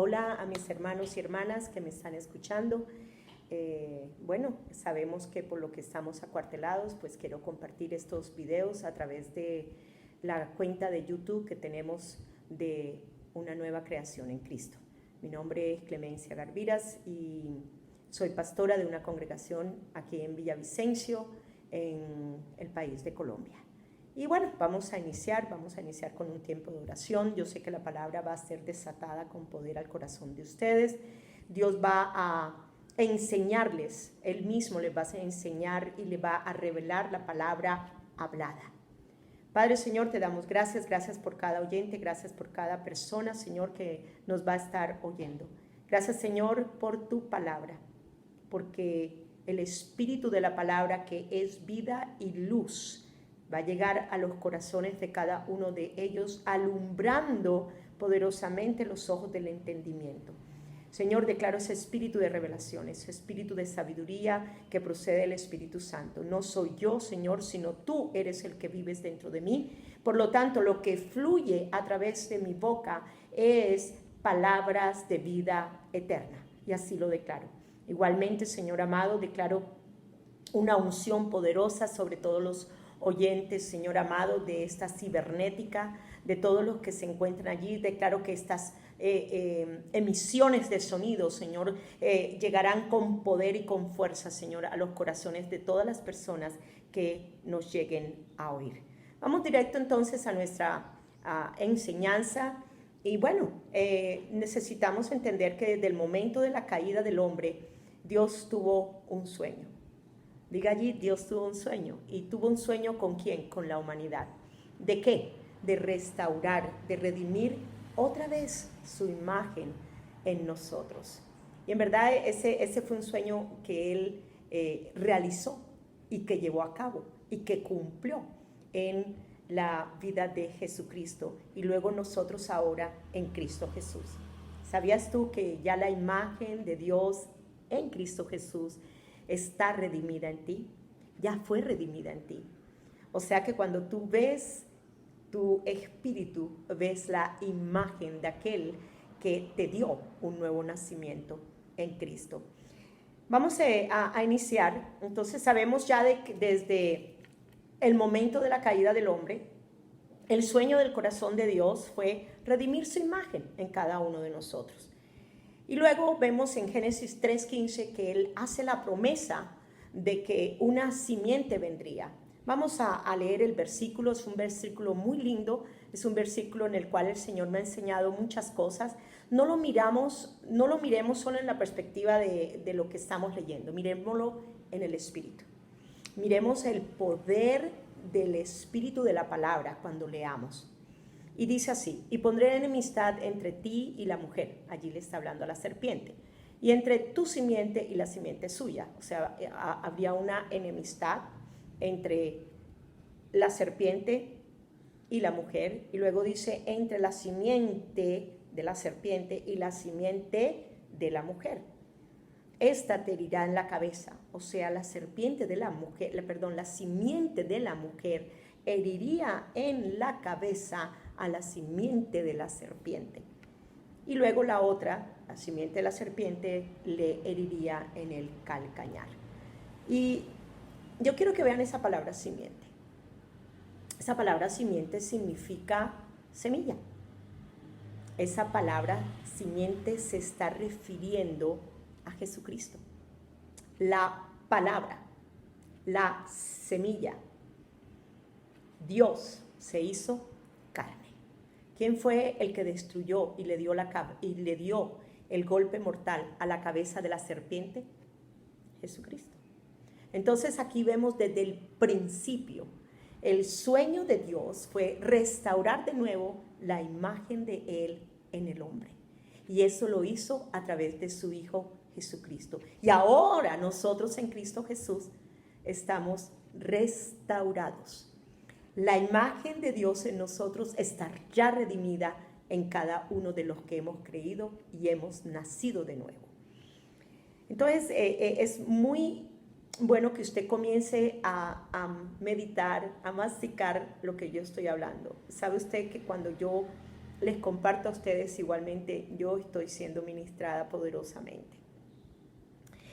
Hola a mis hermanos y hermanas que me están escuchando. Bueno, sabemos que por lo que estamos acuartelados, pues quiero compartir estos videos a través de la cuenta de YouTube que tenemos de Una Nueva Creación en Cristo. Mi nombre es Clemencia Garviras y soy pastora de una congregación aquí en Villavicencio, en el país de Colombia. Y bueno, vamos a iniciar con un tiempo de oración. Yo sé que la palabra va a ser desatada con poder al corazón de ustedes. Dios va a enseñarles, Él mismo les va a enseñar y les va a revelar la palabra hablada. Padre, Señor, te damos gracias por cada oyente, gracias por cada persona, Señor, que nos va a estar oyendo. Gracias, Señor, por tu palabra, porque el espíritu de la palabra, que es vida y luz, va a llegar a los corazones de cada uno de ellos, alumbrando poderosamente los ojos del entendimiento. Señor, declaro ese espíritu de revelación, ese espíritu de sabiduría que procede del Espíritu Santo. No soy yo, Señor, sino tú eres el que vives dentro de mí. Por lo tanto, lo que fluye a través de mi boca es palabras de vida eterna. Y así lo declaro. Igualmente, Señor amado, declaro una unción poderosa sobre todos los oyentes, Señor amado, de esta cibernética, de todos los que se encuentran allí. Declaro que estas emisiones de sonido, Señor, llegarán con poder y con fuerza, Señor, a los corazones de todas las personas que nos lleguen a oír. Vamos directo entonces a nuestra enseñanza. Y bueno, necesitamos entender que desde el momento de la caída del hombre, Dios tuvo un sueño. Diga allí, Dios tuvo un sueño. ¿Y tuvo un sueño con quién? Con la humanidad. ¿De qué? De restaurar, de redimir otra vez su imagen en nosotros. Y en verdad ese fue un sueño que Él realizó y que llevó a cabo y que cumplió en la vida de Jesucristo y luego nosotros ahora en Cristo Jesús. ¿Sabías tú que ya la imagen de Dios en Cristo Jesús está redimida en ti? Ya fue redimida en ti. O sea que cuando tú ves tu espíritu, ves la imagen de aquel que te dio un nuevo nacimiento en Cristo. Vamos a iniciar. Entonces sabemos ya que desde el momento de la caída del hombre, el sueño del corazón de Dios fue redimir su imagen en cada uno de nosotros. Y luego vemos en Génesis 3:15 que Él hace la promesa de que una simiente vendría. Vamos a leer el versículo. Es un versículo muy lindo, es un versículo en el cual el Señor me ha enseñado muchas cosas. No lo miremos solo en la perspectiva de lo que estamos leyendo, miremoslo en el Espíritu. Miremos el poder del Espíritu de la palabra cuando leamos. Y dice así: y pondré enemistad entre ti y la mujer. Allí le está hablando a la serpiente. Y entre tu simiente y la simiente suya. O sea, habría una enemistad entre la serpiente y la mujer. Y luego dice entre la simiente de la serpiente y la simiente de la mujer. Esta te herirá en la cabeza. O sea, la simiente de la mujer heriría en la cabeza a la simiente de la serpiente. Y luego la otra, la simiente de la serpiente, le heriría en el calcañar. Y yo quiero que vean esa palabra simiente. Esa palabra simiente significa semilla. Esa palabra simiente se está refiriendo a Jesucristo. La palabra, la semilla. Dios se hizo carne. ¿Quién fue el que destruyó y le dio el golpe mortal a la cabeza de la serpiente? Jesucristo. Entonces aquí vemos desde el principio, el sueño de Dios fue restaurar de nuevo la imagen de Él en el hombre. Y eso lo hizo a través de su Hijo Jesucristo. Y ahora nosotros en Cristo Jesús estamos restaurados. La imagen de Dios en nosotros está ya redimida en cada uno de los que hemos creído y hemos nacido de nuevo. Entonces es muy bueno que usted comience a meditar, a masticar lo que yo estoy hablando. ¿Sabe usted que cuando yo les comparto a ustedes igualmente, yo estoy siendo ministrada poderosamente.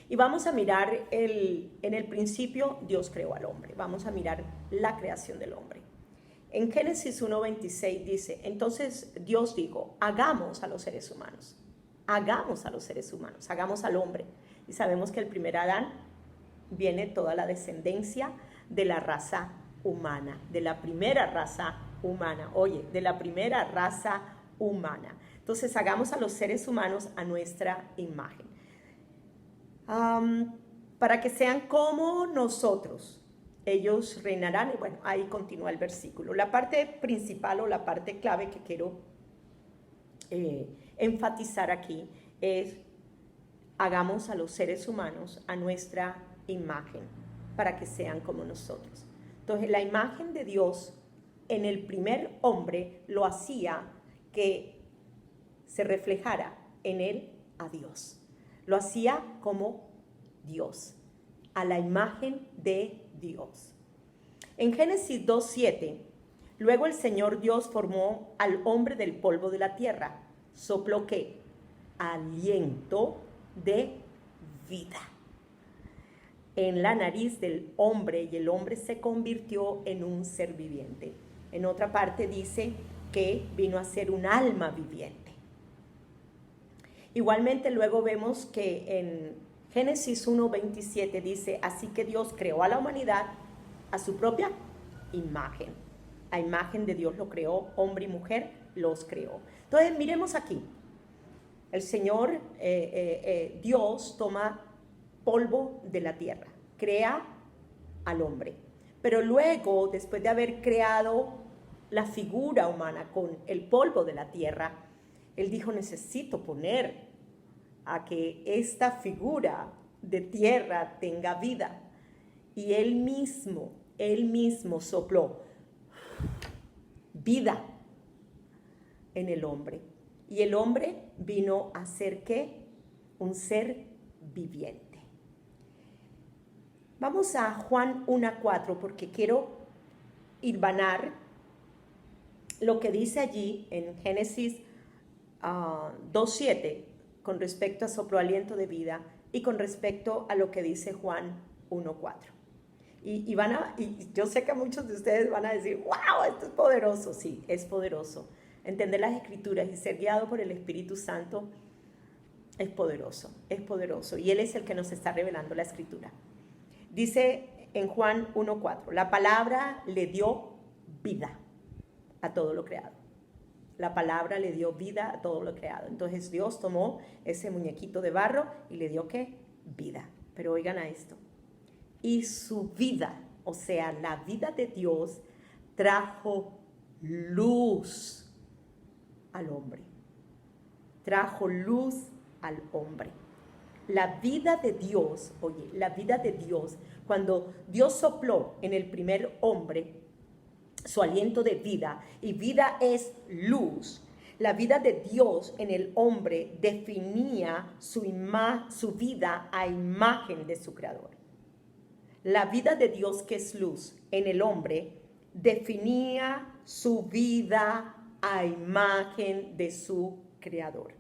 Y vamos a mirar, en el principio Dios creó al hombre. Vamos a mirar la creación del hombre. En Génesis 1:26 dice, entonces Dios dijo, hagamos a los seres humanos, hagamos a los seres humanos, hagamos al hombre. Y sabemos que el primer Adán viene toda la descendencia de la raza humana, de la primera raza humana. Oye, de la primera raza humana. Entonces hagamos a los seres humanos a nuestra imagen. Para que sean como nosotros, ellos reinarán. Y bueno, ahí continúa el versículo. La parte principal o la parte clave que quiero enfatizar aquí es: hagamos a los seres humanos a nuestra imagen, para que sean como nosotros. Entonces, la imagen de Dios en el primer hombre lo hacía que se reflejara en él a Dios. Lo hacía como Dios, a la imagen de Dios. En Génesis 2:7, luego el Señor Dios formó al hombre del polvo de la tierra, sopló ¿qué? Aliento de vida en la nariz del hombre, y el hombre se convirtió en un ser viviente. En otra parte dice que vino a ser un alma viviente. Igualmente luego vemos que en Génesis 1:27 dice, así que Dios creó a la humanidad a su propia imagen. A imagen de Dios lo creó, hombre y mujer los creó. Entonces miremos aquí. El Señor Dios toma polvo de la tierra, crea al hombre. Pero luego, después de haber creado la figura humana con el polvo de la tierra, Él dijo, necesito poner a que esta figura de tierra tenga vida. Y Él mismo sopló vida en el hombre. Y el hombre vino a ser ¿qué? Un ser viviente. Vamos a Juan 1:4 porque quiero hilvanar lo que dice allí en Génesis 2:7 con respecto a soplo aliento de vida y con respecto a lo que dice Juan 1:4. Y yo sé que muchos de ustedes van a decir, wow, esto es poderoso. Sí, es poderoso. Entender las Escrituras y ser guiado por el Espíritu Santo es poderoso, es poderoso. Y Él es el que nos está revelando la Escritura. Dice en Juan 1:4, la palabra le dio vida a todo lo creado. La palabra le dio vida a todo lo creado. Entonces Dios tomó ese muñequito de barro y le dio ¿qué? Vida. Pero oigan a esto. Y su vida, o sea, la vida de Dios, trajo luz al hombre. Trajo luz al hombre. La vida de Dios, oye, la vida de Dios, cuando Dios sopló en el primer hombre su aliento de vida, y vida es luz, la vida de Dios en el hombre definía su vida a imagen de su creador. La vida de Dios, que es luz, en el hombre definía su vida a imagen de su creador.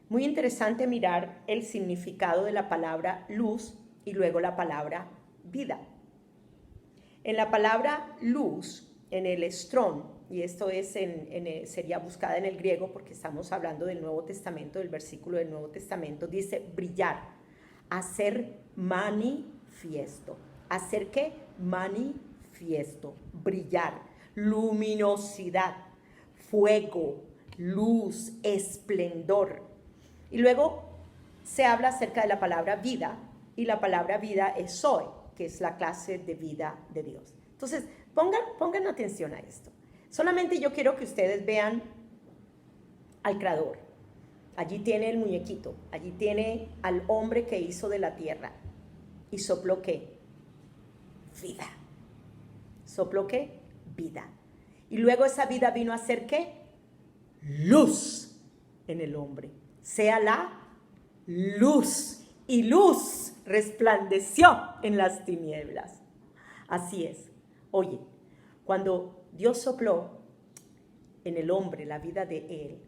Muy interesante mirar el significado de la palabra luz y luego la palabra vida. En la palabra luz, en el Strong, y esto es sería buscada en el griego porque estamos hablando del Nuevo Testamento, del versículo del Nuevo Testamento, dice brillar, hacer manifiesto. ¿Hacer qué? Manifiesto, brillar, luminosidad, fuego, luz, esplendor. Y luego se habla acerca de la palabra vida, y la palabra vida es Zoe, que es la clase de vida de Dios. Entonces, pongan atención a esto. Solamente yo quiero que ustedes vean al Creador. Allí tiene el muñequito, allí tiene al hombre que hizo de la tierra. ¿Y sopló qué? Vida. ¿Sopló qué? Vida. Y luego esa vida vino a ser ¿qué? Luz en el hombre. Sea la luz. Y luz resplandeció en las tinieblas. Así es. Oye, cuando Dios sopló en el hombre, la vida de él,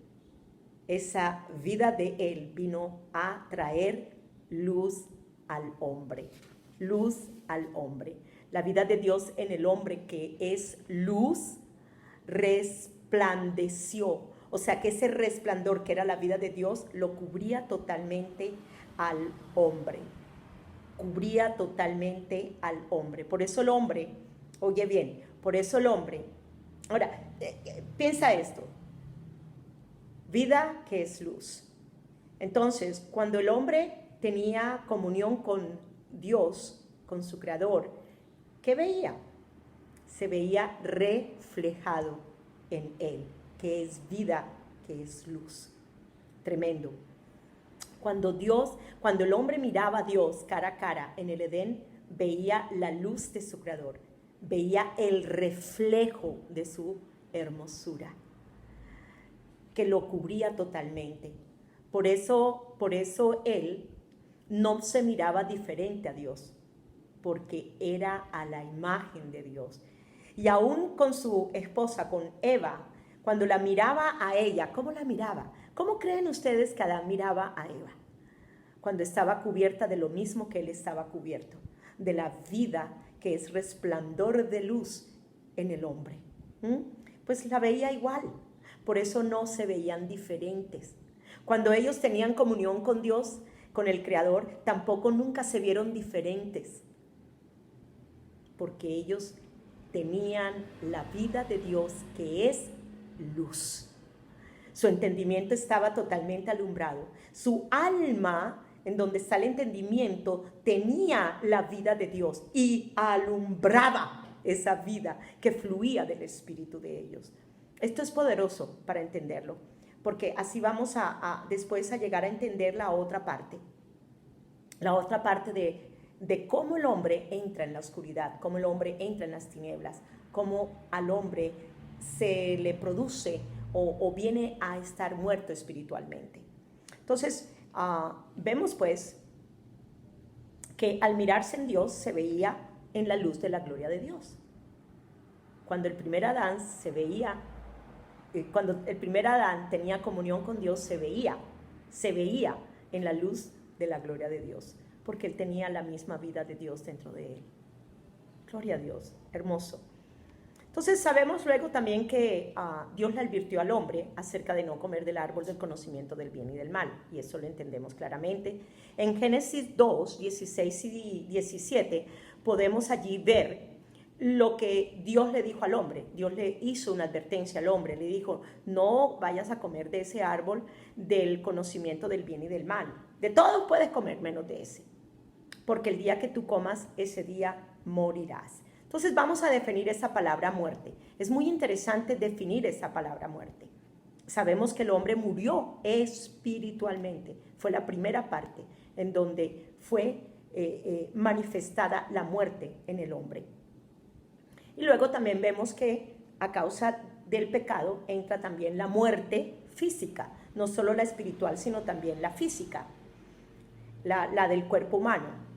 esa vida de él vino a traer luz al hombre. Luz al hombre. La vida de Dios en el hombre, que es luz, resplandeció. O sea que ese resplandor que era la vida de Dios lo cubría totalmente al hombre. Cubría totalmente al hombre. Por eso el hombre, oye bien, por eso el hombre. Ahora, piensa esto. Vida que es luz. Entonces, cuando el hombre tenía comunión con Dios, con su Creador, ¿qué veía? Se veía reflejado en él, que es vida, que es luz. Tremendo. Cuando el hombre miraba a Dios cara a cara en el Edén, veía la luz de su Creador, veía el reflejo de su hermosura, que lo cubría totalmente. Por eso él no se miraba diferente a Dios, porque era a la imagen de Dios. Y aún con su esposa, con Eva, cuando la miraba a ella, ¿cómo la miraba? ¿Cómo creen ustedes que Adán miraba a Eva? Cuando estaba cubierta de lo mismo que él estaba cubierto, de la vida que es resplandor de luz en el hombre. Pues la veía igual, por eso no se veían diferentes. Cuando ellos tenían comunión con Dios, con el Creador, tampoco nunca se vieron diferentes, porque ellos tenían la vida de Dios, que es luz. Su entendimiento estaba totalmente alumbrado. Su alma, en donde está el entendimiento, tenía la vida de Dios y alumbraba esa vida que fluía del espíritu de ellos. Esto es poderoso para entenderlo, porque así vamos después a llegar a entender la otra parte de cómo el hombre entra en la oscuridad, cómo el hombre entra en las tinieblas, cómo al hombre se le produce o viene a estar muerto espiritualmente. Entonces, vemos pues que al mirarse en Dios se veía en la luz de la gloria de Dios. Cuando el primer Adán tenía comunión con Dios, se veía en la luz de la gloria de Dios, porque él tenía la misma vida de Dios dentro de él. Gloria a Dios, hermoso. Entonces sabemos luego también que Dios le advirtió al hombre acerca de no comer del árbol del conocimiento del bien y del mal, y eso lo entendemos claramente. En Génesis 2, 16 y 17 podemos allí ver lo que Dios le dijo al hombre. Dios le hizo una advertencia al hombre, le dijo: no vayas a comer de ese árbol del conocimiento del bien y del mal. De todos puedes comer menos de ese, porque el día que tú comas, ese día morirás. Entonces vamos a definir esa palabra muerte. Es muy interesante definir esa palabra muerte. Sabemos que el hombre murió espiritualmente. Fue la primera parte en donde fue manifestada la muerte en el hombre. Y luego también vemos que a causa del pecado entra también la muerte física, no solo la espiritual, sino también la física, la del cuerpo humano.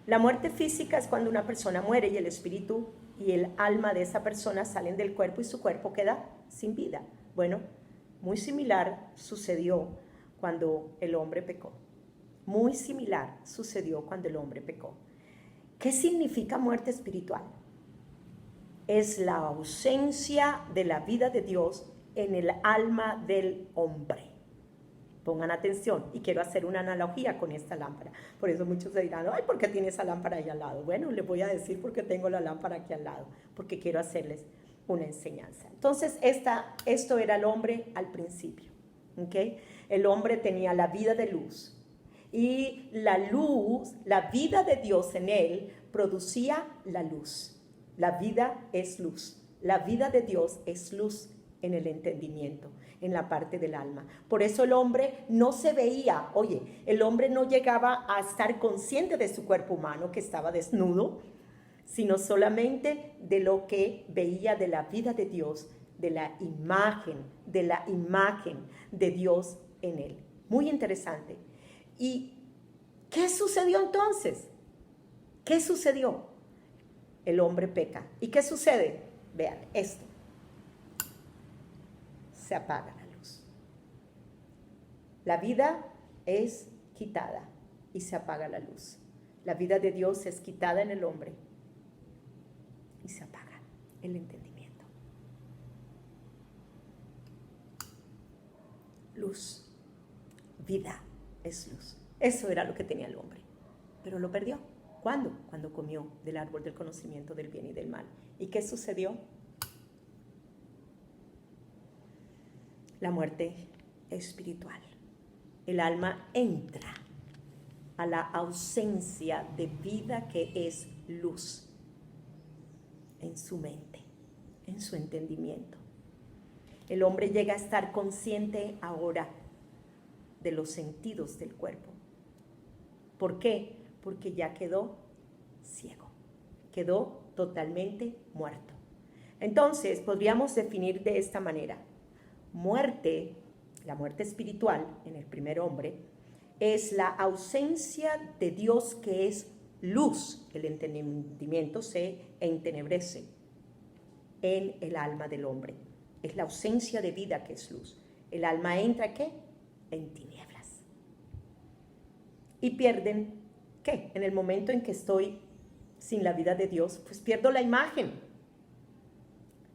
La muerte física es cuando una persona muere y el espíritu y el alma de esa persona salen del cuerpo y su cuerpo queda sin vida. Bueno, muy similar sucedió cuando el hombre pecó. Muy similar sucedió cuando el hombre pecó. ¿Qué significa muerte espiritual? Es la ausencia de la vida de Dios en el alma del hombre. Pongan atención, y quiero hacer una analogía con esta lámpara. Por eso muchos se dirán: ay, ¿por qué tiene esa lámpara ahí al lado? Bueno, les voy a decir por qué tengo la lámpara aquí al lado, porque quiero hacerles una enseñanza. Entonces, esto era el hombre al principio, ¿okay? El hombre tenía la vida de luz, y la luz, la vida de Dios en él, producía la luz. La vida es luz. La vida de Dios es luz en el entendimiento, en la parte del alma. Por eso el hombre no se veía, el hombre no llegaba a estar consciente de su cuerpo humano que estaba desnudo, sino solamente de lo que veía de la vida de Dios, de la imagen de Dios en él. Muy interesante. ¿Y qué sucedió entonces? ¿Qué sucedió? El hombre peca. ¿Y qué sucede? Vean esto. se apaga la luz. La vida es quitada y se apaga la luz. La vida de Dios es quitada en el hombre y se apaga el entendimiento. Luz, vida es luz. Eso era lo que tenía el hombre, pero lo perdió. ¿Cuándo? Cuando comió del árbol del conocimiento del bien y del mal. ¿Y qué sucedió? La muerte espiritual. El alma entra a la ausencia de vida que es luz en su mente, en su entendimiento. El hombre llega a estar consciente ahora de los sentidos del cuerpo. ¿Por qué? Porque ya quedó ciego, quedó totalmente muerto. Entonces, podríamos definir de esta manera: muerte, la muerte espiritual en el primer hombre, es la ausencia de Dios que es luz. El entendimiento se entenebrece en el alma del hombre. Es la ausencia de vida que es luz. El alma entra, ¿qué? En tinieblas. Y pierden, ¿qué? En el momento en que estoy sin la vida de Dios, pues pierdo la imagen.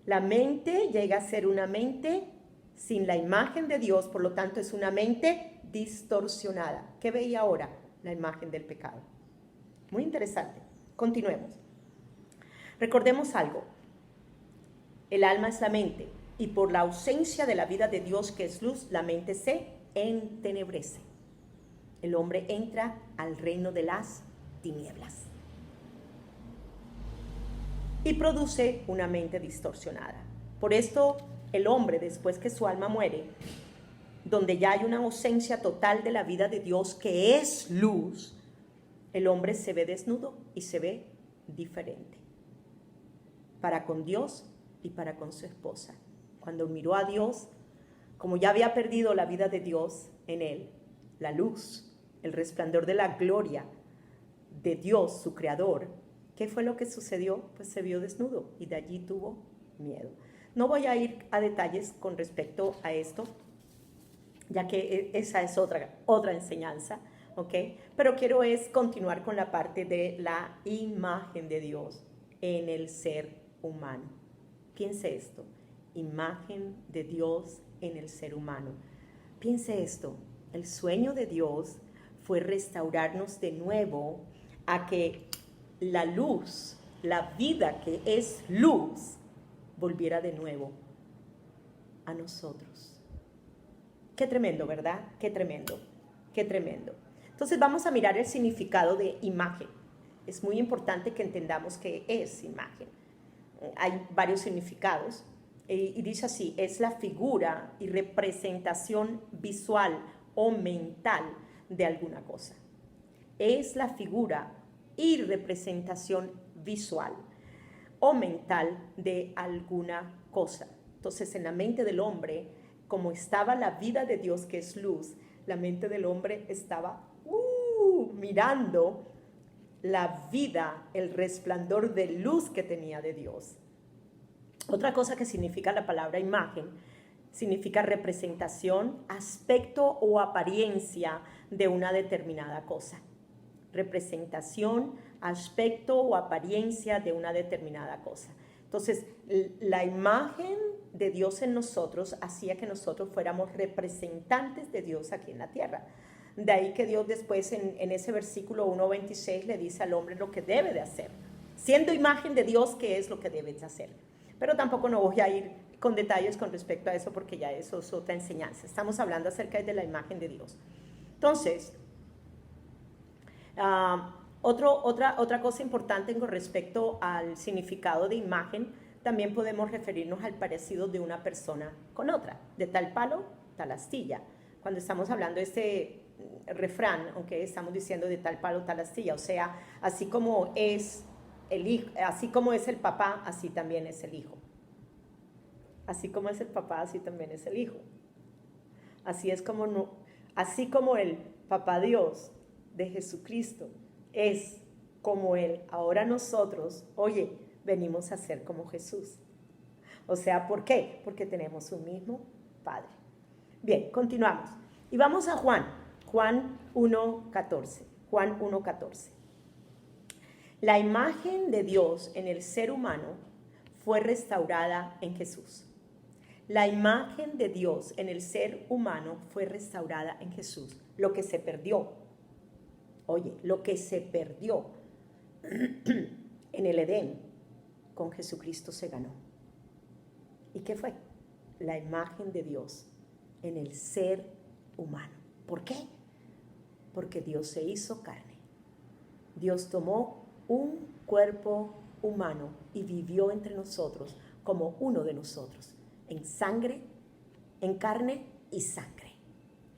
La mente llega a ser una mente sin la imagen de Dios, por lo tanto es una mente distorsionada. ¿Qué veía ahora? La imagen del pecado. Muy interesante. Continuemos. Recordemos algo. El alma es la mente, y por la ausencia de la vida de Dios, que es luz, la mente se entenebrece. El hombre entra al reino de las tinieblas y produce una mente distorsionada. Por esto, el hombre, después que su alma muere, donde ya hay una ausencia total de la vida de Dios, que es luz, el hombre se ve desnudo y se ve diferente para con Dios y para con su esposa. Cuando miró a Dios, como ya había perdido la vida de Dios en él, la luz, el resplandor de la gloria de Dios, su creador, ¿qué fue lo que sucedió? Pues se vio desnudo y de allí tuvo miedo. No voy a ir a detalles con respecto a esto, ya que esa es otra enseñanza, ¿ok? Pero quiero continuar con la parte de la imagen de Dios en el ser humano. Piense esto, imagen de Dios en el ser humano. Piense esto, el sueño de Dios fue restaurarnos de nuevo a que la luz, la vida que es luz, volviera de nuevo a nosotros. Qué tremendo, ¿verdad? Qué tremendo, qué tremendo. Entonces vamos a mirar el significado de imagen. Es muy importante que entendamos qué es imagen. Hay varios significados y dice así: es la figura y representación visual o mental de alguna cosa. Es la figura y representación visual o mental de alguna cosa. Entonces, en la mente del hombre, como estaba la vida de Dios que es luz, la mente del hombre estaba mirando la vida, el resplandor de luz que tenía de Dios. Otra cosa que significa la palabra imagen, significa representación, aspecto o apariencia de una determinada cosa. Representación, aspecto o apariencia de una determinada cosa. Entonces, la imagen de Dios en nosotros hacía que nosotros fuéramos representantes de Dios aquí en la tierra. De ahí que Dios después en ese versículo 1:26 le dice al hombre lo que debe de hacer. Siendo imagen de Dios, ¿qué es lo que debes hacer? Pero tampoco no voy a ir con detalles con respecto a eso, porque ya eso es otra enseñanza. Estamos hablando acerca de la imagen de Dios. Entonces, otra cosa importante con respecto al significado de imagen, también podemos referirnos al parecido de una persona con otra, de tal palo, tal astilla. Cuando estamos hablando de este refrán, aunque estamos diciendo de tal palo, tal astilla, o sea, así como es el hijo, así como es el papá, así también es el hijo. Así como es el papá, así también es el hijo. Así como el papá Dios de Jesucristo es como Él, ahora nosotros, oye, venimos a ser como Jesús. O sea, ¿por qué? Porque tenemos un mismo Padre. Bien, continuamos. Y vamos a Juan 1:14. Juan 1:14. La imagen de Dios en el ser humano fue restaurada en Jesús. La imagen de Dios en el ser humano fue restaurada en Jesús. Lo que se perdió, oye, lo que se perdió en el Edén, con Jesucristo se ganó. ¿Y qué fue? La imagen de Dios en el ser humano. ¿Por qué? Porque Dios se hizo carne. Dios tomó un cuerpo humano y vivió entre nosotros como uno de nosotros, en sangre, en carne y sangre.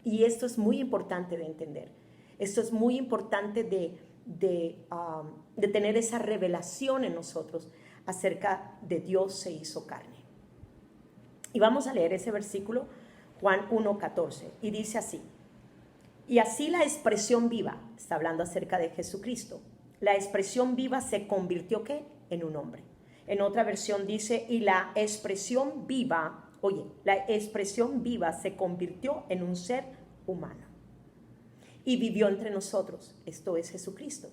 Y esto es muy importante de entender. Esto es muy importante de tener esa revelación en nosotros acerca de Dios se hizo carne. Y vamos a leer ese versículo, Juan 1:14, y dice así: y así la expresión viva, está hablando acerca de Jesucristo, la expresión viva se convirtió, ¿qué? En un hombre. En otra versión dice, y la expresión viva, oye, la expresión viva se convirtió en un ser humano y vivió entre nosotros. Esto es Jesucristo.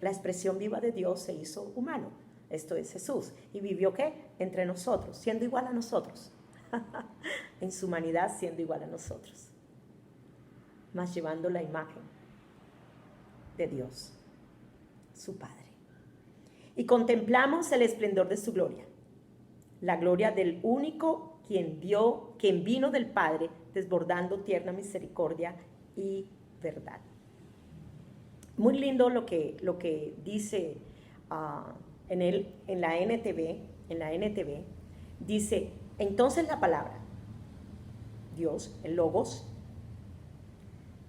La expresión viva de Dios se hizo humano. Esto es Jesús. ¿Y vivió qué? Entre nosotros, siendo igual a nosotros. En su humanidad, siendo igual a nosotros, mas llevando la imagen de Dios, su Padre. Y contemplamos el esplendor de su gloria, la gloria del único quien vino del Padre, desbordando tierna misericordia y verdad. Muy lindo lo que dice en la NTV, dice, entonces la palabra, Dios, el Logos,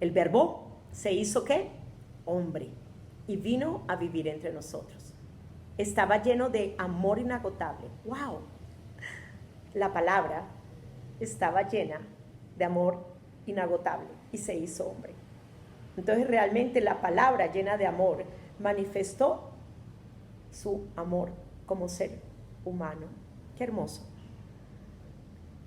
el verbo, se hizo ¿qué? Hombre, y vino a vivir entre nosotros. Estaba lleno de amor inagotable. ¡Wow! La palabra estaba llena de amor inagotable y se hizo hombre. Entonces realmente la palabra llena de amor manifestó su amor como ser humano. ¡Qué hermoso!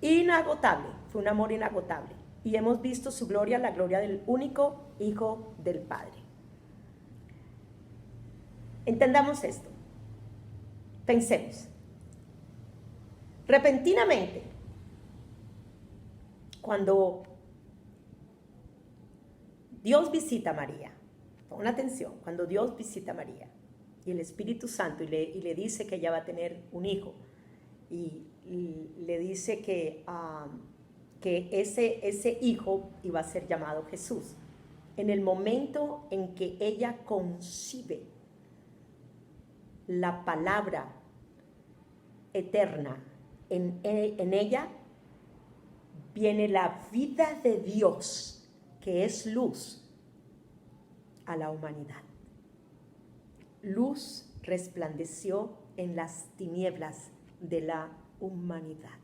Inagotable, fue un amor inagotable. Y hemos visto su gloria, la gloria del único Hijo del Padre. Entendamos esto. Pensemos. Repentinamente, cuando Dios visita a María, pon atención, cuando Dios visita a María y el Espíritu Santo y le dice que ella va a tener un hijo y le dice que ese hijo iba a ser llamado Jesús. En el momento en que ella concibe la palabra eterna en ella, viene la vida de Dios, que es luz, a la humanidad. Luz resplandeció en las tinieblas de la humanidad.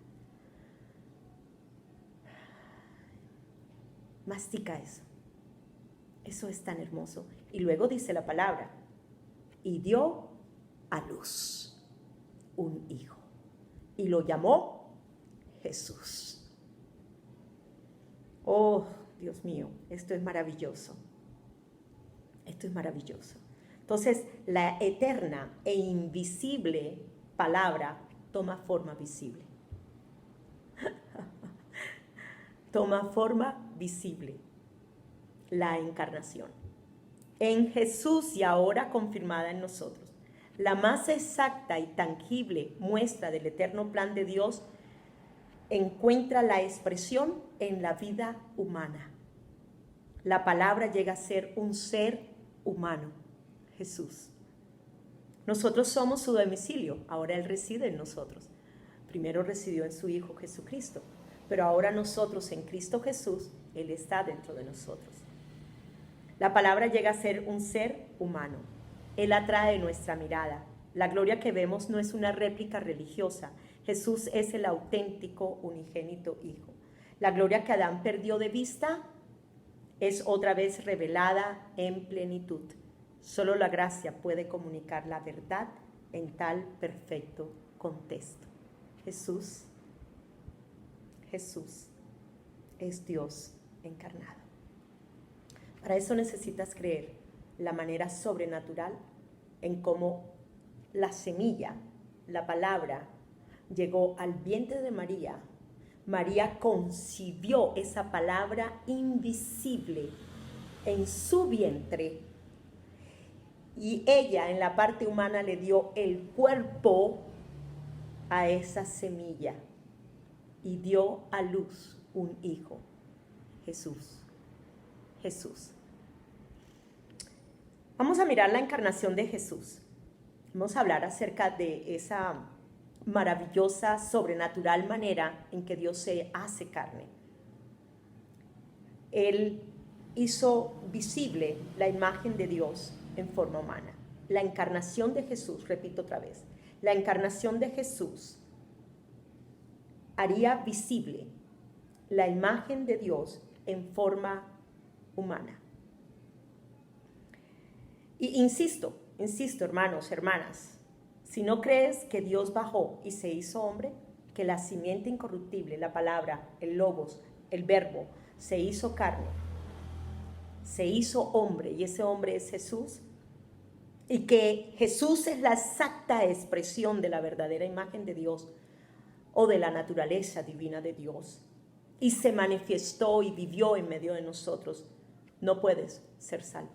Mastica eso. Eso es tan hermoso. Y luego dice la palabra, y dio a luz un hijo. Y lo llamó Jesús. Oh, Dios mío, esto es maravilloso. Esto es maravilloso. Entonces, la eterna e invisible palabra toma forma visible. Toma forma visible. La encarnación. En Jesús y ahora confirmada en nosotros. La más exacta y tangible muestra del eterno plan de Dios encuentra la expresión en la vida humana. La palabra llega a ser un ser humano, Jesús. Nosotros somos su domicilio, ahora Él reside en nosotros. Primero residió en su Hijo Jesucristo, pero ahora nosotros en Cristo Jesús, Él está dentro de nosotros. La palabra llega a ser un ser humano. Él atrae nuestra mirada. La gloria que vemos no es una réplica religiosa. Jesús es el auténtico unigénito Hijo. La gloria que Adán perdió de vista es otra vez revelada en plenitud. Solo la gracia puede comunicar la verdad en tal perfecto contexto. Jesús es Dios encarnado. Para eso necesitas creer la manera sobrenatural en cómo la semilla, la palabra, llegó al vientre de María. María concibió esa palabra invisible en su vientre y ella en la parte humana le dio el cuerpo a esa semilla y dio a luz un hijo, Jesús. Jesús. Vamos a mirar la encarnación de Jesús. Vamos a hablar acerca de esa maravillosa, sobrenatural manera en que Dios se hace carne. Él hizo visible la imagen de Dios en forma humana. La encarnación de Jesús, repito otra vez, la encarnación de Jesús haría visible la imagen de Dios en forma humana. Y insisto, hermanos, hermanas, si no crees que Dios bajó y se hizo hombre, que la simiente incorruptible, la palabra, el logos, el verbo, se hizo carne, se hizo hombre, y ese hombre es Jesús, y que Jesús es la exacta expresión de la verdadera imagen de Dios o de la naturaleza divina de Dios, y se manifestó y vivió en medio de nosotros, no puedes ser salvo.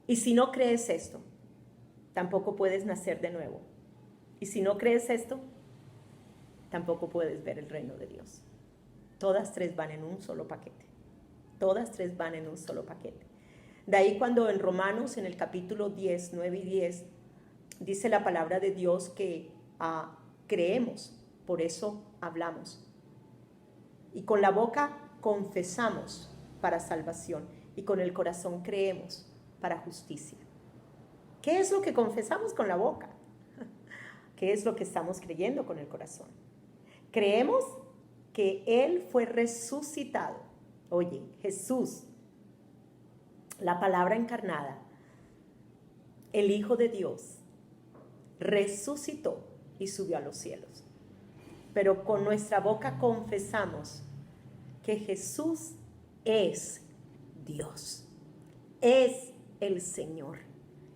Y si no crees esto, tampoco puedes nacer de nuevo. Y si no crees esto, tampoco puedes ver el reino de Dios. Todas tres van en un solo paquete. Todas tres van en un solo paquete. De ahí cuando en Romanos, en el capítulo 10, 9 y 10, dice la palabra de Dios que creemos, por eso hablamos. Y con la boca confesamos para salvación y con el corazón creemos para justicia. ¿Qué es lo que confesamos con la boca? ¿Qué es lo que estamos creyendo con el corazón? Creemos que Él fue resucitado. Oye, Jesús, la palabra encarnada, el Hijo de Dios, resucitó y subió a los cielos. Pero con nuestra boca confesamos que Jesús es Dios, es el Señor,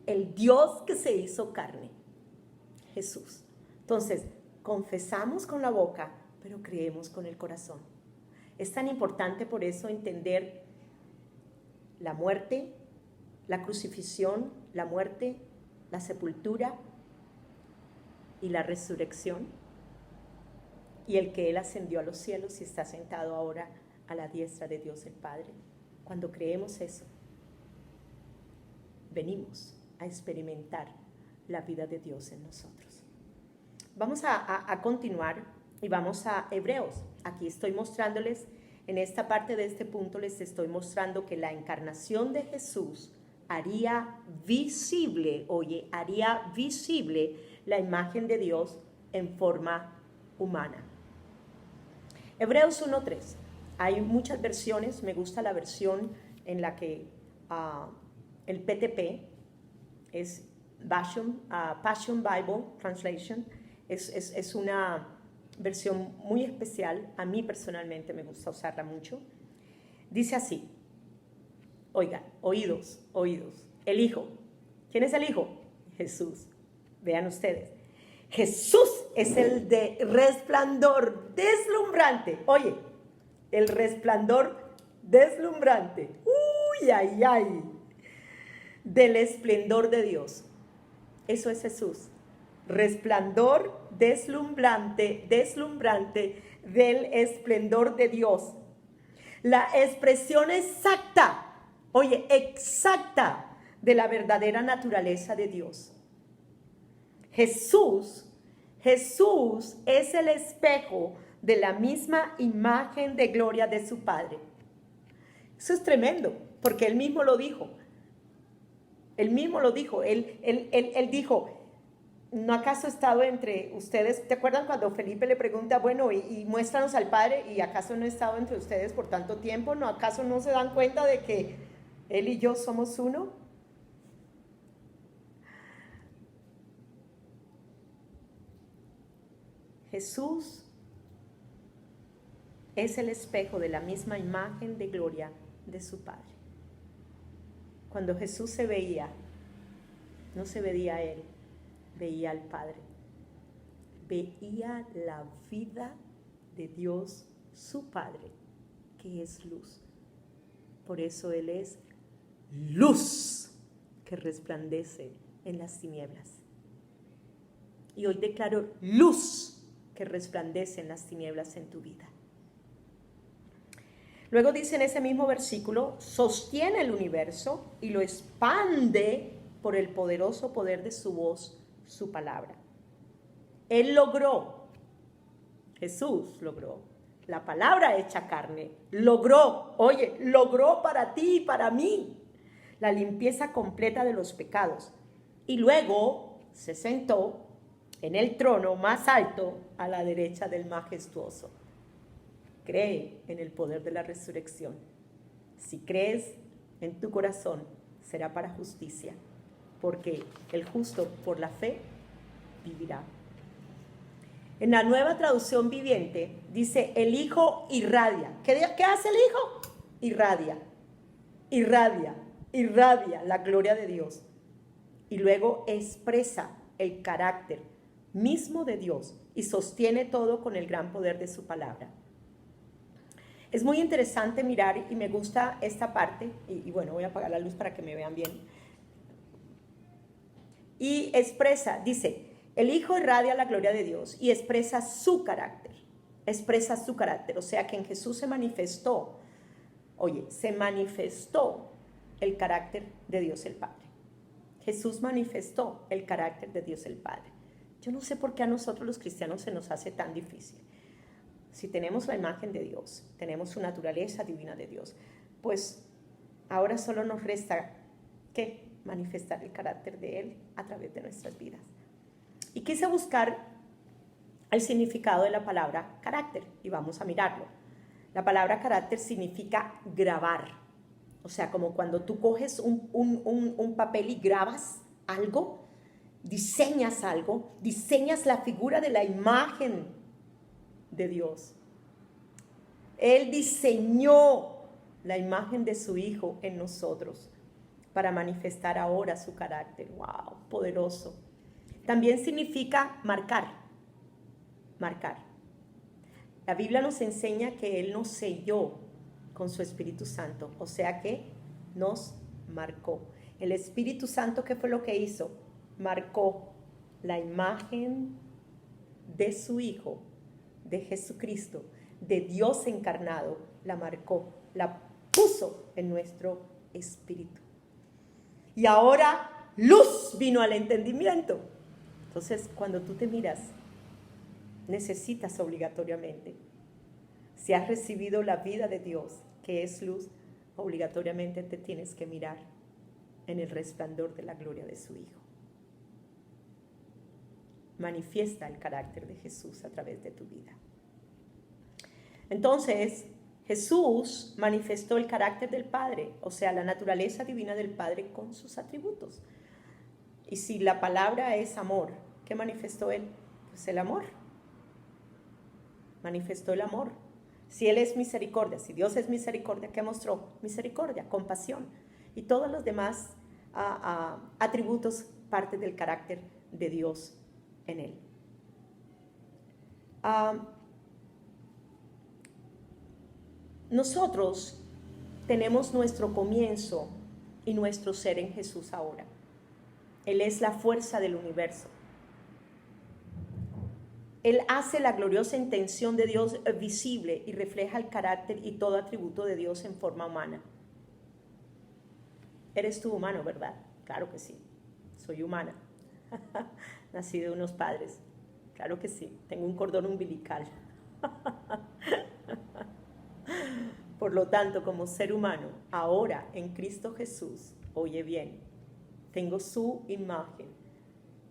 el Dios que se hizo carne, Jesús. Entonces, confesamos con la boca, pero creemos con el corazón. Es tan importante por eso entender la muerte, la crucifixión, la muerte, la sepultura y la resurrección, y el que Él ascendió a los cielos y está sentado ahora a la diestra de Dios el Padre. Cuando creemos eso, venimos a experimentar la vida de Dios en nosotros. Vamos a continuar y vamos a Hebreos. Aquí estoy mostrándoles, en esta parte de este punto les estoy mostrando que la encarnación de Jesús haría visible, haría visible la imagen de Dios en forma humana. Hebreos 1:3. Hay muchas versiones, me gusta la versión en la que el PTP es Passion Bible Translation, es una versión muy especial, a mí personalmente me gusta usarla mucho. Dice así, oigan, oídos, el Hijo. ¿Quién es el Hijo? Jesús. Vean ustedes, Jesús es el de resplandor deslumbrante. Oye, el resplandor deslumbrante. Uy, ay, ay. Del esplendor de Dios. Eso es Jesús. Resplandor deslumbrante del esplendor de Dios. La expresión exacta, exacta de la verdadera naturaleza de Dios. Jesús es el espejo de la misma imagen de gloria de su Padre. Eso es tremendo, porque Él mismo lo dijo. Él dijo, ¿no acaso he estado entre ustedes? ¿Te acuerdan cuando Felipe le pregunta, bueno, y muéstranos al Padre, y acaso no he estado entre ustedes por tanto tiempo? ¿No acaso no se dan cuenta de que Él y yo somos uno? Jesús es el espejo de la misma imagen de gloria de su Padre. Cuando Jesús se veía, no se veía a Él, veía al Padre. Veía la vida de Dios, su Padre, que es luz. Por eso Él es luz que resplandece en las tinieblas. Y hoy declaro luz que resplandece en las tinieblas en tu vida. Luego dice en ese mismo versículo, sostiene el universo y lo expande por el poderoso poder de su voz, su palabra. Él logró, Jesús logró, la palabra hecha carne, logró para ti y para mí, la limpieza completa de los pecados. Y luego se sentó en el trono más alto a la derecha del majestuoso. Cree en el poder de la resurrección. Si crees en tu corazón, será para justicia, porque el justo por la fe vivirá. En la Nueva Traducción Viviente dice, el Hijo irradia. ¿Qué hace el Hijo? Irradia la gloria de Dios. Y luego expresa el carácter mismo de Dios y sostiene todo con el gran poder de su palabra. Es muy interesante mirar y me gusta esta parte, y bueno, voy a apagar la luz para que me vean bien. Y expresa, dice, el Hijo irradia la gloria de Dios y expresa su carácter, o sea que en Jesús se manifestó el carácter de Dios el Padre. Jesús manifestó el carácter de Dios el Padre. Yo no sé por qué a nosotros los cristianos se nos hace tan difícil. Si tenemos la imagen de Dios, tenemos su naturaleza divina de Dios, pues ahora solo nos resta ¿qué? Manifestar el carácter de Él a través de nuestras vidas. Y quise buscar el significado de la palabra carácter y vamos a mirarlo. La palabra carácter significa grabar, o sea, como cuando tú coges un papel y grabas algo, diseñas la figura de la imagen de Dios. Él diseñó la imagen de su Hijo en nosotros para manifestar ahora su carácter. ¡Wow! Poderoso. También significa marcar. La Biblia nos enseña que Él nos selló con su Espíritu Santo, o sea que nos marcó. El Espíritu Santo, ¿qué fue lo que hizo? Marcó la imagen de su Hijo, de Jesucristo, de Dios encarnado, la marcó, la puso en nuestro espíritu. Y ahora luz vino al entendimiento. Entonces, cuando tú te miras, necesitas obligatoriamente, si has recibido la vida de Dios, que es luz, obligatoriamente te tienes que mirar en el resplandor de la gloria de su Hijo. Manifiesta el carácter de Jesús a través de tu vida. Entonces, Jesús manifestó el carácter del Padre, o sea, la naturaleza divina del Padre con sus atributos. Y si la palabra es amor, ¿qué manifestó Él? Pues el amor. Manifestó el amor. Si Él es misericordia, si Dios es misericordia, ¿qué mostró? Misericordia, compasión. Y todos los demás atributos parte del carácter de Dios en Él. Nosotros tenemos nuestro comienzo y nuestro ser en Jesús ahora. Él es la fuerza del universo. Él hace la gloriosa intención de Dios visible y refleja el carácter y todo atributo de Dios en forma humana. Eres tú humano, ¿verdad? Claro que sí, soy humana. Nací de unos padres. Claro que sí, tengo un cordón umbilical. Por lo tanto, como ser humano, ahora en Cristo Jesús, oye bien, tengo su imagen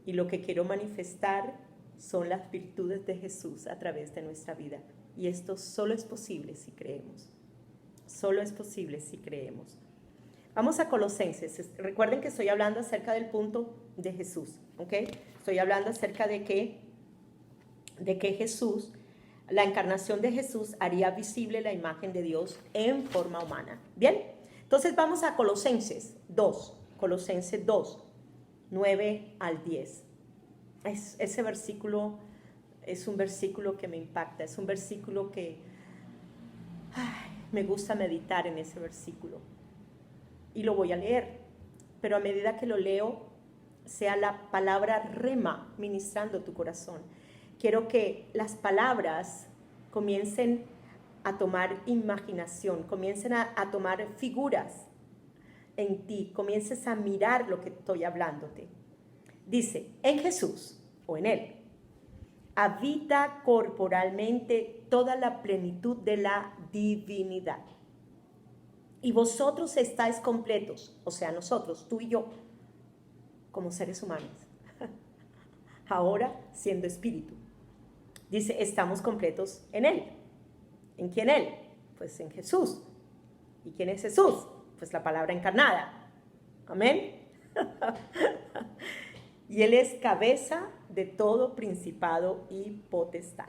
y lo que quiero manifestar son las virtudes de Jesús a través de nuestra vida. Y esto solo es posible si creemos. Solo es posible si creemos. Vamos a Colosenses. Recuerden que estoy hablando acerca del punto de Jesús, ¿ok? Estoy hablando acerca de que Jesús La encarnación de Jesús haría visible la imagen de Dios en forma humana. Bien, entonces vamos a Colosenses 2, 9 al 10. Ese versículo es un versículo que me impacta, es un versículo que me gusta meditar en ese versículo. Y lo voy a leer, pero a medida que lo leo, sea la palabra rema ministrando tu corazón. Quiero que las palabras comiencen a tomar imaginación, comiencen a tomar figuras en ti, comiences a mirar lo que estoy hablándote. Dice, en Jesús o en Él habita corporalmente toda la plenitud de la divinidad. Y vosotros estáis completos, o sea, nosotros, tú y yo, como seres humanos, ahora siendo espíritu. Dice, estamos completos en Él. ¿En quién Él? Pues en Jesús. ¿Y quién es Jesús? Pues la palabra encarnada. Amén. Y Él es cabeza de todo principado y potestad.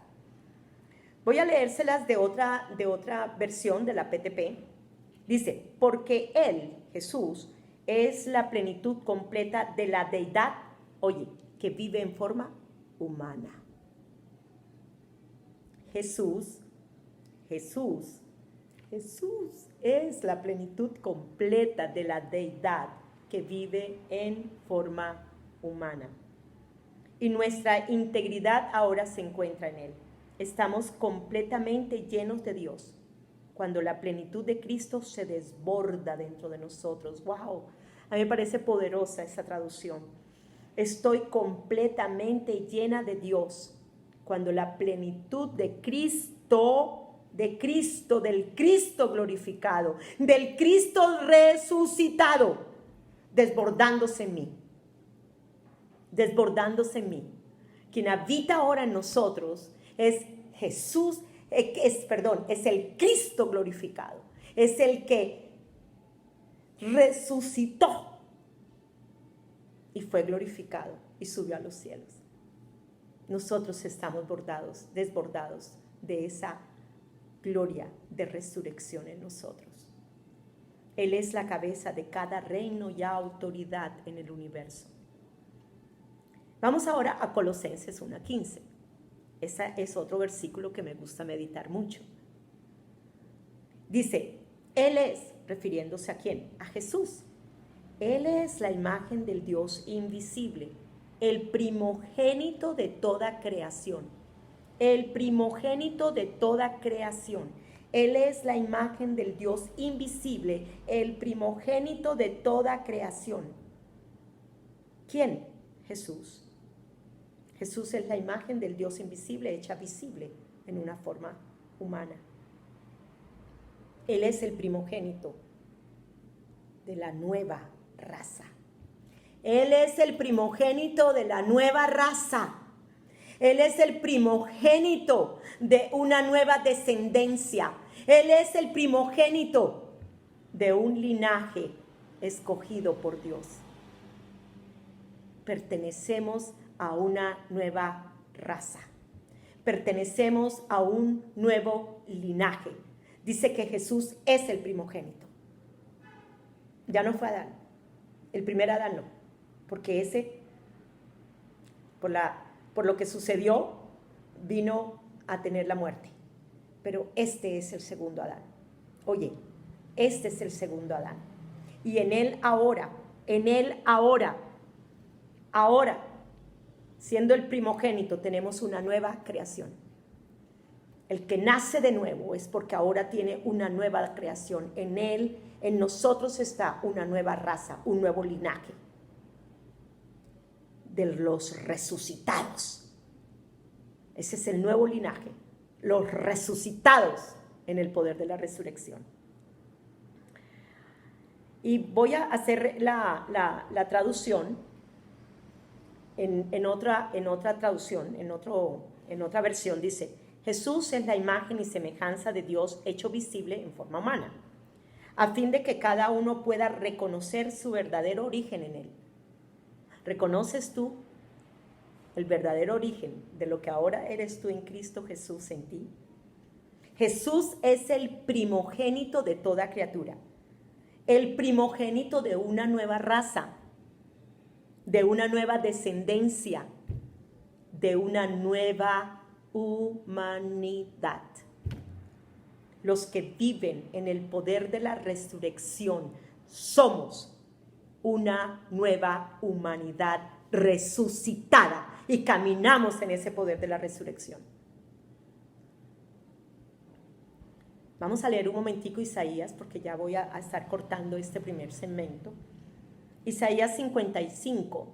Voy a leérselas de otra versión de la PTP. Dice, porque Él, Jesús, es la plenitud completa de la deidad, oye, que vive en forma humana. Jesús es la plenitud completa de la deidad que vive en forma humana. Y nuestra integridad ahora se encuentra en Él. Estamos completamente llenos de Dios cuando la plenitud de Cristo se desborda dentro de nosotros. ¡Wow! A mí me parece poderosa esa traducción. Estoy completamente llena de Dios cuando la plenitud de Cristo, del Cristo glorificado, del Cristo resucitado, desbordándose en mí. Quien habita ahora en nosotros es Jesús, es el Cristo glorificado, es el que resucitó y fue glorificado y subió a los cielos. Nosotros estamos desbordados de esa gloria de resurrección en nosotros. Él es la cabeza de cada reino y autoridad en el universo. Vamos ahora a Colosenses 1:15. Ese es otro versículo que me gusta meditar mucho. Dice, Él es, refiriéndose a quién, a Jesús. Él es la imagen del Dios invisible, el primogénito de toda creación. El primogénito de toda creación. Él es la imagen del Dios invisible, el primogénito de toda creación. ¿Quién? Jesús. Jesús es la imagen del Dios invisible hecha visible en una forma humana. Él es el primogénito de la nueva raza. Él es el primogénito de la nueva raza. Él es el primogénito de una nueva descendencia. Él es el primogénito de un linaje escogido por Dios. Pertenecemos a una nueva raza. Pertenecemos a un nuevo linaje. Dice que Jesús es el primogénito. Ya no fue Adán. El primer Adán no. Porque ese, por lo que sucedió, vino a tener la muerte. Pero este es el segundo Adán. Oye, este es el segundo Adán. Y en él ahora, siendo el primogénito, tenemos una nueva creación. El que nace de nuevo es porque ahora tiene una nueva creación. En él, en nosotros está una nueva raza, un nuevo linaje de los resucitados. Ese es el nuevo linaje, los resucitados en el poder de la resurrección. Y voy a hacer la traducción en otra traducción, en otra versión. Dice, Jesús es la imagen y semejanza de Dios hecho visible en forma humana, a fin de que cada uno pueda reconocer su verdadero origen en Él. ¿Reconoces tú el verdadero origen de lo que ahora eres tú en Cristo Jesús en ti. Jesús es el primogénito de toda criatura, el primogénito de una nueva raza, de una nueva descendencia, de una nueva humanidad. Los que viven en el poder de la resurrección somos una nueva humanidad resucitada y caminamos en ese poder de la resurrección. Vamos a leer un momentico Isaías porque ya voy a estar cortando este primer segmento. Isaías 55,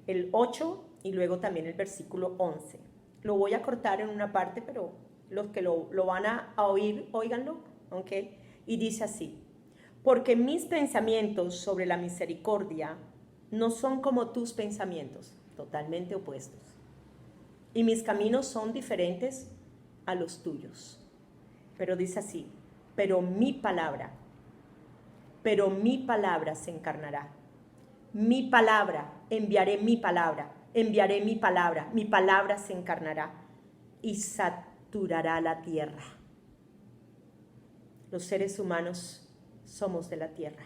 el 8 y luego también el versículo 11. Lo voy a cortar en una parte, pero los que lo van a oír, óiganlo, ¿ok? Y dice así: porque mis pensamientos sobre la misericordia no son como tus pensamientos, totalmente opuestos. Y mis caminos son diferentes a los tuyos. Pero dice así: pero mi palabra se encarnará. Mi palabra, enviaré mi palabra se encarnará y saturará la tierra. Los seres humanos somos de la tierra.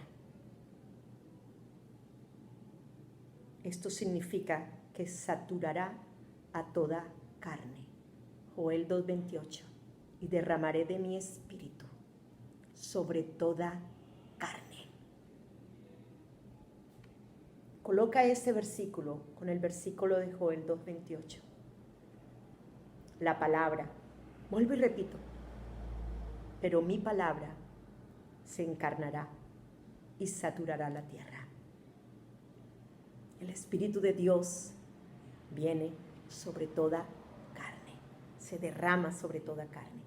Esto significa que saturará a toda carne. Joel 2:28. Y derramaré de mi espíritu sobre toda carne. Coloca este versículo con el versículo de Joel 2:28. La palabra, vuelvo y repito, pero mi palabra se encarnará y saturará la tierra. El Espíritu de Dios viene sobre toda carne, se derrama sobre toda carne.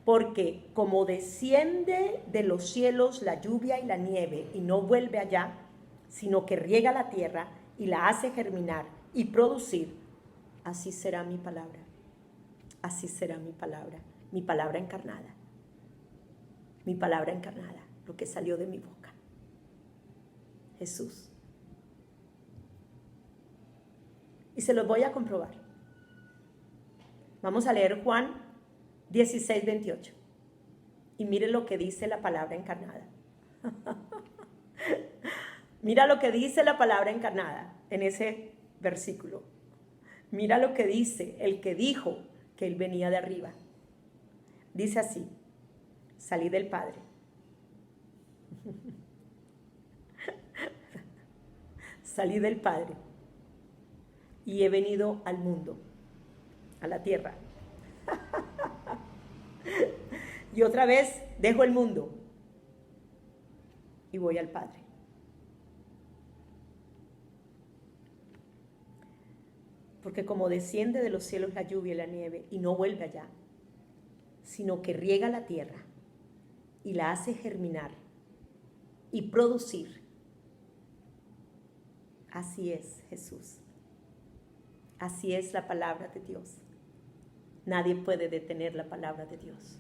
Porque como desciende de los cielos la lluvia y la nieve y no vuelve allá, sino que riega la tierra y la hace germinar y producir, así será mi palabra. Así será mi palabra encarnada. Mi palabra encarnada, lo que salió de mi boca. Jesús. Y se los voy a comprobar. Vamos a leer Juan 16:28. Y mire lo que dice la palabra encarnada. Mira lo que dice la palabra encarnada en ese versículo. Mira lo que dice el que dijo que él venía de arriba. Dice así: salí del Padre. Salí del Padre y he venido al mundo, a la tierra. Y otra vez dejo el mundo y voy al Padre. Porque como desciende de los cielos la lluvia y la nieve y no vuelve allá, sino que riega la tierra y la hace germinar y producir, así es Jesús. Así es la palabra de Dios. Nadie puede detener la palabra de Dios.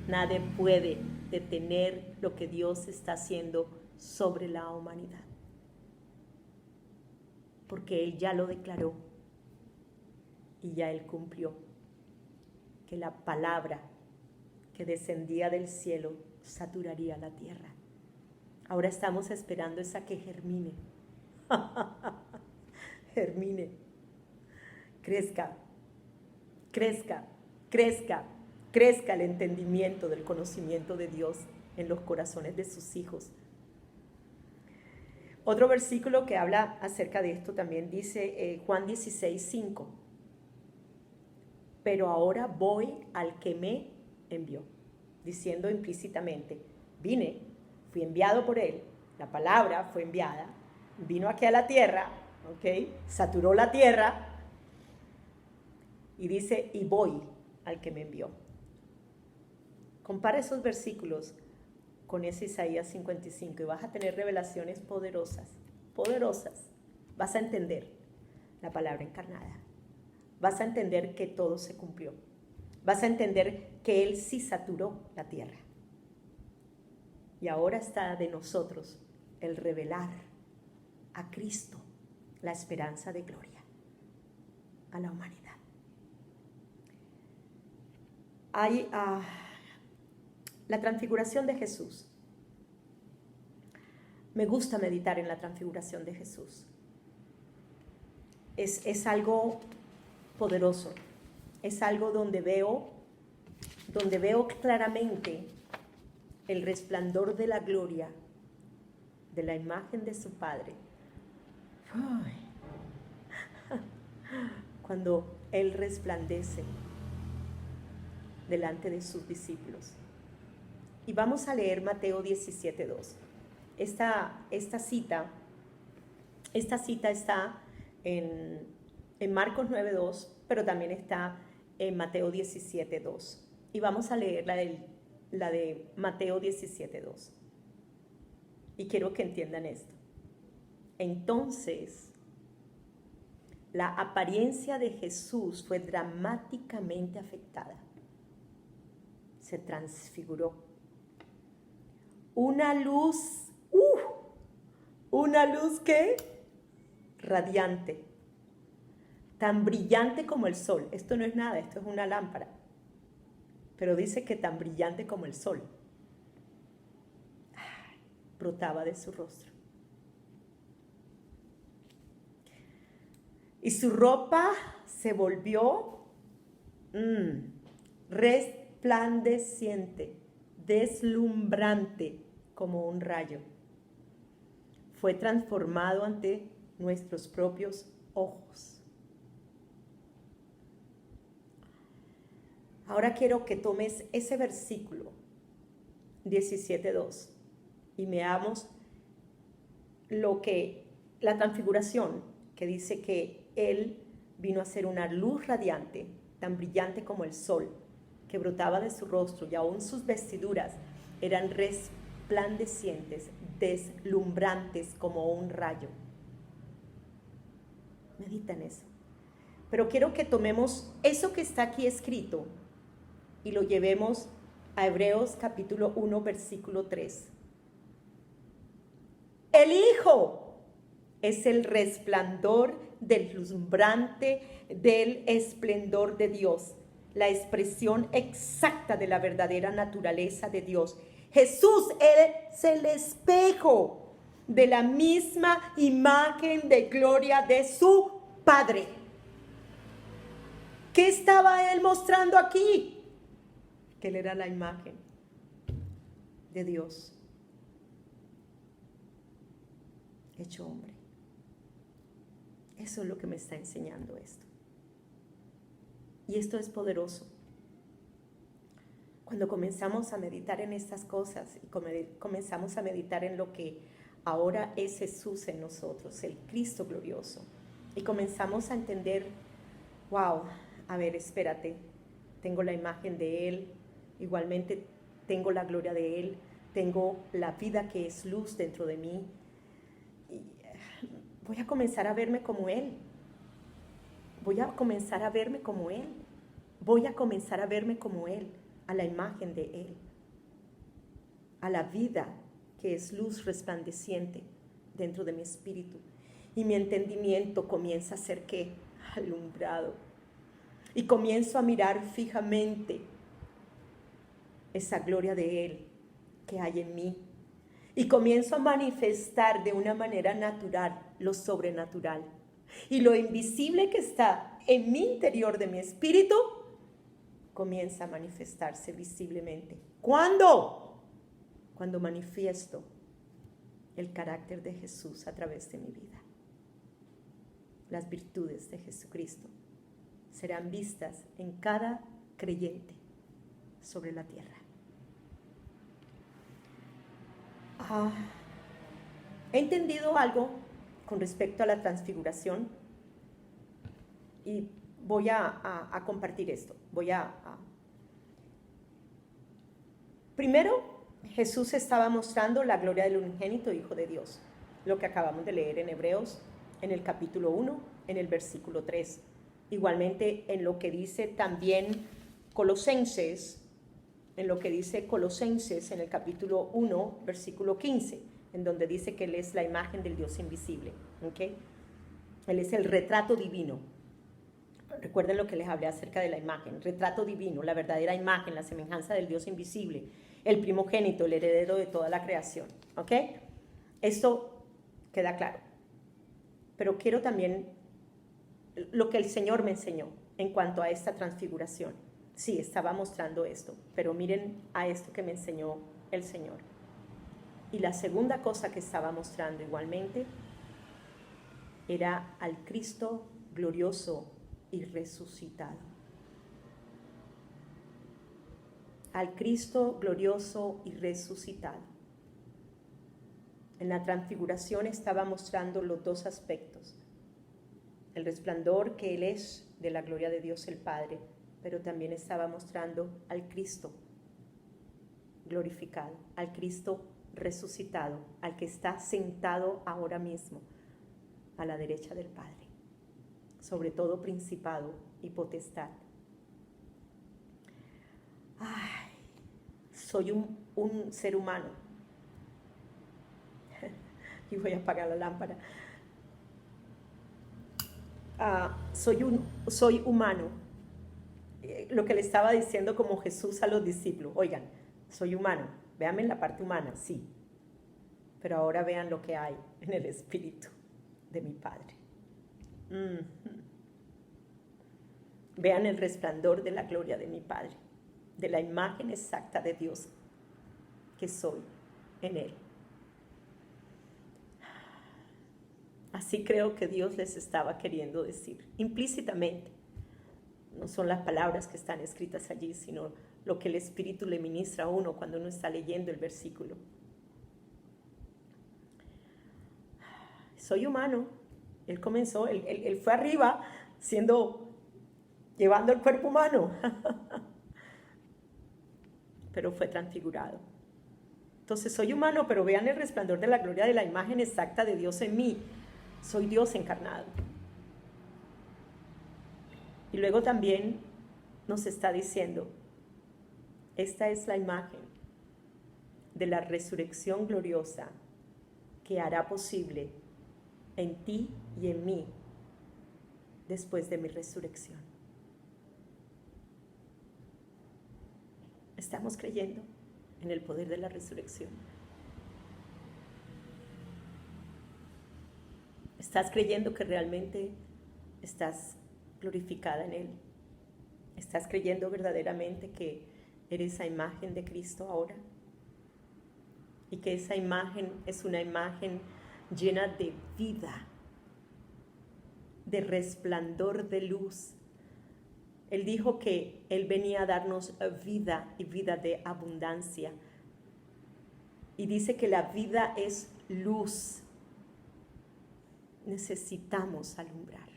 Nadie puede detener lo que Dios está haciendo sobre la humanidad. Porque Él ya lo declaró y ya Él cumplió. Que la palabra que descendía del cielo saturaría la tierra. Ahora estamos esperando esa que germine. Germine. Crezca, crezca, crezca, crezca el entendimiento del conocimiento de Dios en los corazones de sus hijos. Otro versículo que habla acerca de esto también dice Juan 16:5. Pero ahora voy al que me envió, diciendo implícitamente, vine, fui enviado por él, la palabra fue enviada, vino aquí a la tierra, ¿ok? Saturó la tierra y dice, y voy al que me envió. Compara esos versículos con ese Isaías 55 y vas a tener revelaciones poderosas, poderosas. Vas a entender la palabra encarnada. Vas a entender que todo se cumplió. Vas a entender que Él sí saturó la tierra. Y ahora está de nosotros el revelar a Cristo la esperanza de gloria a la humanidad. Hay la transfiguración de Jesús. Me gusta meditar en la transfiguración de Jesús. Es algo poderoso. Es algo donde veo claramente el resplandor de la gloria de la imagen de su Padre. Cuando Él resplandece delante de sus discípulos. Y vamos a leer Mateo 17:2. Esta cita está en Marcos 9:2, pero también está en Mateo 17:2. Y vamos a leer la de Mateo 17:2. Y quiero que entiendan esto. Entonces, la apariencia de Jesús fue dramáticamente afectada. Se transfiguró. Una luz ¿qué? Radiante, tan brillante como el sol. Esto no es nada, esto es una lámpara. Pero dice que tan brillante como el sol. Brotaba de su rostro. Y su ropa se volvió resplandeciente, deslumbrante como un rayo. Fue transformado ante nuestros propios ojos. Ahora quiero que tomes ese versículo 17:2 y veamos la transfiguración, que dice que Él vino a ser una luz radiante, tan brillante como el sol, que brotaba de su rostro, y aún sus vestiduras eran resplandecientes, deslumbrantes como un rayo. Medita en eso. Pero quiero que tomemos eso que está aquí escrito y lo llevemos a Hebreos capítulo 1, versículo 3. El Hijo es el resplandor deslumbrante del esplendor de Dios, la expresión exacta de la verdadera naturaleza de Dios. Jesús es el espejo de la misma imagen de gloria de su Padre. ¿Qué estaba Él mostrando aquí? Que Él era la imagen de Dios hecho hombre. Eso es lo que me está enseñando esto. Y esto es poderoso. Cuando comenzamos a meditar en estas cosas y comenzamos a meditar en lo que ahora es Jesús en nosotros, el Cristo glorioso, y comenzamos a entender, wow, a ver, espérate, tengo la imagen de Él, igualmente tengo la gloria de Él, tengo la vida que es luz dentro de mí, y voy a comenzar a verme como Él. Voy a comenzar a verme como Él. Voy a comenzar a verme como Él, a la imagen de Él, a la vida que es luz resplandeciente dentro de mi espíritu. Y mi entendimiento comienza a ser ¿qué? Alumbrado. Y comienzo a mirar fijamente esa gloria de Él que hay en mí. Y comienzo a manifestar de una manera natural lo sobrenatural. Y lo invisible que está en mi interior de mi espíritu comienza a manifestarse visiblemente. ¿Cuándo? Cuando manifiesto el carácter de Jesús a través de mi vida. Las virtudes de Jesucristo serán vistas en cada creyente sobre la tierra. He entendido algo con respecto a la transfiguración y voy a compartir esto. Primero, Jesús estaba mostrando la gloria del unigénito Hijo de Dios, lo que acabamos de leer en Hebreos, en el capítulo 1, en el versículo 3. Igualmente en lo que dice también Colosenses, en el capítulo 1, versículo 15, en donde dice que Él es la imagen del Dios invisible. ¿Okay? Él es el retrato divino. Recuerden lo que les hablé acerca de la imagen, retrato divino, la verdadera imagen, la semejanza del Dios invisible, el primogénito, el heredero de toda la creación. ¿Ok? Esto queda claro. Pero quiero también lo que el Señor me enseñó en cuanto a esta transfiguración. Sí, estaba mostrando esto, pero miren a esto que me enseñó el Señor. Y la segunda cosa que estaba mostrando igualmente era al Cristo glorioso y resucitado. Al Cristo glorioso y resucitado. En la transfiguración estaba mostrando los dos aspectos. El resplandor que Él es de la gloria de Dios el Padre, pero también estaba mostrando al Cristo glorificado, al Cristo resucitado, al que está sentado ahora mismo a la derecha del Padre, sobre todo principado y potestad. Ay, soy un ser humano. Y voy a apagar la lámpara. Soy humano. Lo que le estaba diciendo como Jesús a los discípulos. Oigan, soy humano. Véanme en la parte humana, sí. Pero ahora vean lo que hay en el espíritu de mi Padre. Vean el resplandor de la gloria de mi Padre, de la imagen exacta de Dios que soy en Él. Así creo que Dios les estaba queriendo decir, implícitamente. No son las palabras que están escritas allí, sino lo que el Espíritu le ministra a uno cuando uno está leyendo el versículo. Soy humano. Él comenzó, él fue arriba llevando el cuerpo humano, pero fue transfigurado. Entonces soy humano, pero vean el resplandor de la gloria de la imagen exacta de Dios en mí. Soy Dios encarnado. Y luego también nos está diciendo, esta es la imagen de la resurrección gloriosa que hará posible en ti y en mí después de mi resurrección. ¿Estamos creyendo en el poder de la resurrección? ¿Estás creyendo que realmente estás glorificada en Él? ¿Estás creyendo verdaderamente que eres esa imagen de Cristo ahora? Y que esa imagen es una imagen llena de vida, de resplandor de luz. Él dijo que Él venía a darnos vida y vida de abundancia. Y dice que la vida es luz. Necesitamos alumbrar.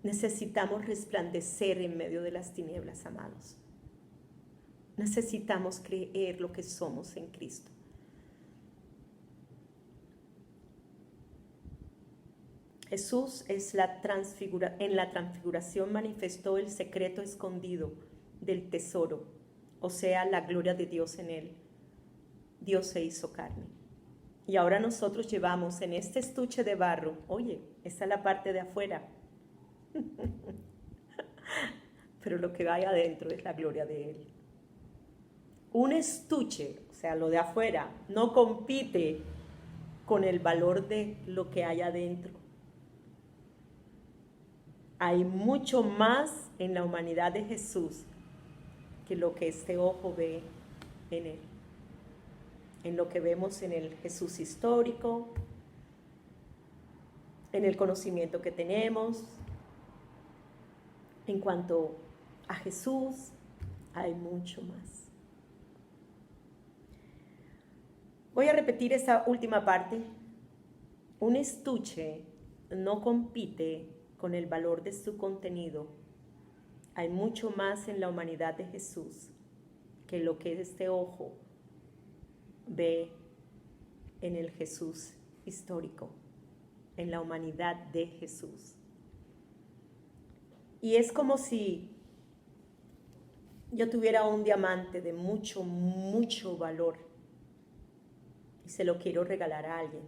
Necesitamos resplandecer en medio de las tinieblas, amados. Necesitamos creer lo que somos en Cristo. Jesús en la transfiguración manifestó el secreto escondido del tesoro, o sea, la gloria de Dios en Él. Dios se hizo carne. Y ahora nosotros llevamos en este estuche de barro, oye, esta es la parte de afuera, pero lo que hay adentro es la gloria de Él. Un estuche, o sea, lo de afuera, no compite con el valor de lo que hay adentro. Hay mucho más en la humanidad de Jesús que lo que este ojo ve en Él. En lo que vemos en el Jesús histórico, en el conocimiento que tenemos. En cuanto a Jesús, hay mucho más. Voy a repetir esta última parte. Un estuche no compite con el valor de su contenido. Hay mucho más en la humanidad de Jesús que lo que este ojo ve en el Jesús histórico, en la humanidad de Jesús. Y es como si yo tuviera un diamante de mucho, mucho valor y se lo quiero regalar a alguien.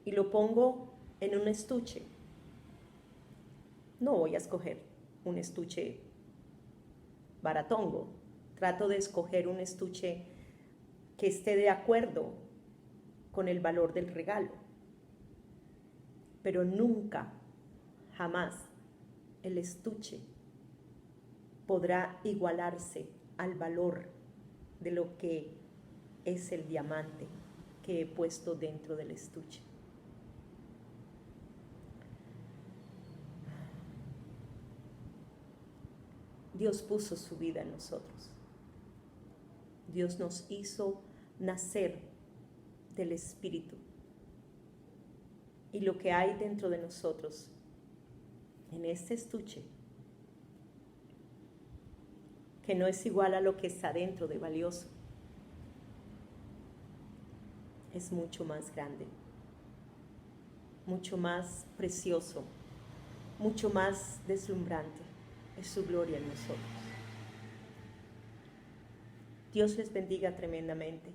y lo pongo en un estuche. No voy a escoger un estuche baratongo. Trato de escoger un estuche que esté de acuerdo con el valor del regalo. Pero nunca, jamás, el estuche podrá igualarse al valor de lo que es el diamante que he puesto dentro del estuche. Dios puso su vida en nosotros. Dios nos hizo nacer del Espíritu. Y lo que hay dentro de nosotros, en este estuche, que no es igual a lo que está dentro de valioso, es mucho más grande, mucho más precioso, mucho más deslumbrante. Es su gloria en nosotros. Dios les bendiga tremendamente.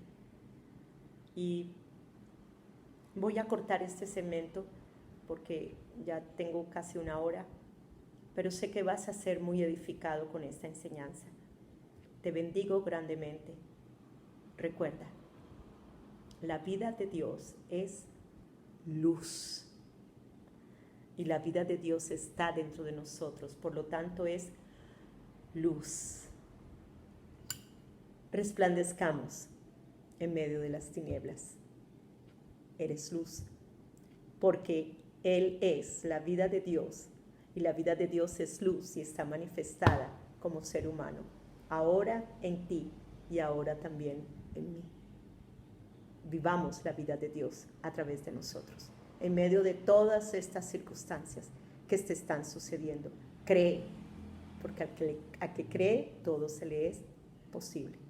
Y voy a cortar este segmento porque ya tengo casi una hora, pero sé que vas a ser muy edificado con esta enseñanza. Te bendigo grandemente. Recuerda, la vida de Dios es luz. Y la vida de Dios está dentro de nosotros, por lo tanto es luz. Resplandezcamos en medio de las tinieblas. Eres luz, porque Él es la vida de Dios, y la vida de Dios es luz y está manifestada como ser humano, ahora en ti y ahora también en mí. Vivamos la vida de Dios a través de nosotros. En medio de todas estas circunstancias que te están sucediendo, cree, porque al que cree todo se le es posible.